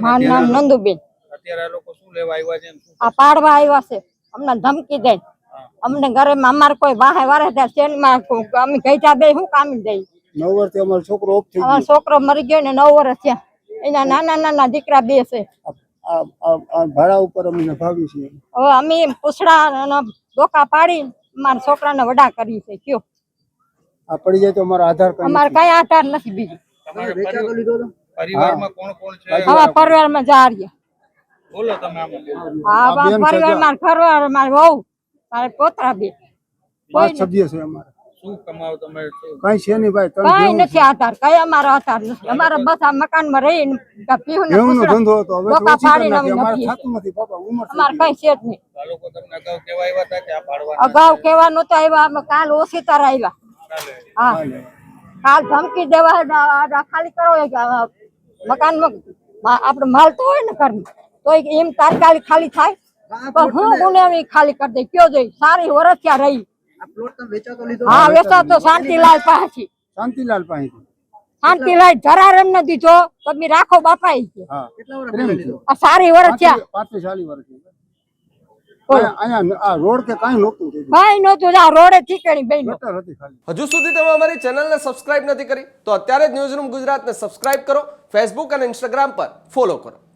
મારું નામ નંદુબેન. અત્યારે આ લોકો શું લેવા આવ્યા છે? આ પાડવા આવ્યા છે, અમને ધમકી દે. અમને ઘરે અમારે કોઈ વાહે વારે શેનમાં અમે ગઈઠા બે શું કામ દઈ. 9 વર્ષથી અમારો છોકરો ઓફ થઈ ગયો. અમારો છોકરો મરી ગયો ને 9 વર્ષ થયા. એના નાના નાના દીકરા બે છે. આ ભાડા ઉપર અમને ભાવી છે. હવે અમે પૂછડા ડોકા પાડી મારા છોકરાને વડા કરી છે. કયો આ પડી જાય તો અમારા આધાર કાર્ડ અમારે કઈ આધાર નથી બીજું. પરિવારમાં કોણ કોણ છે? હવે પરિવારમાં જા રહ્યા. બોલો તમે આમાં. હા, પરિવારમાં ઘરવાર મારે વહુ મારે પોતરા બે 5 સભ્ય છે અમારે. શું કમાવ તમે? કઈ છે નહીં ભાઈ. કઈ નથી આધાર, કઈ અમારો આધાર નથી. અમારે બસ આ મકાનમાં રહીને પીવું નો ધંધો હતો. હવે ડોકા પાડીને અમે અમારે નથી. થતું નથી બાપા. ઉંમર અમારે કઈ છે જ નહીં. આ લોકો તમને અગાઉ કેવા આવ્યા હતા કે આ પાડવા? અગાઉ કેવા નહોતા આવ્યા, અમે કાલ ઓછી તારા આવ્યા. હા, કાલ ધમકી દેવા ખાલી કરો મકાનમાં આપડે માલ તો હોય ને ઘરમાં, તો એમ તાત્કાલિક ખાલી થાય. પણ હું ગુનેવી ખાલી કરી દે. કયો જોઈ સારી વર્ષ ત્યાં રહી. હા, વેચાતો શાંતિલાલ પાસે. શાંતિલાલ પાસે. શાંતિલાલ ધરાર એમ નથી દીધો. તમે રાખો બાપા. હા, આ સારી વર્ષ થયા. 35 વર્ષ. અહીંયા આ રોડ કે કાઈ નહોતું. કઈ નહોતું. આ રોડે ઠીકણી બેન હતી ખાલી. હજુ સુધી તમે અમારી ચેનલને સબસ્ક્રાઇબ નથી કરી તો અત્યારે જ ન્યૂઝરૂમ ગુજરાતને સબસ્ક્રાઇબ કરો, ફેસબુક અને ઇન્સ્ટાગ્રામ પર ફોલો કરો.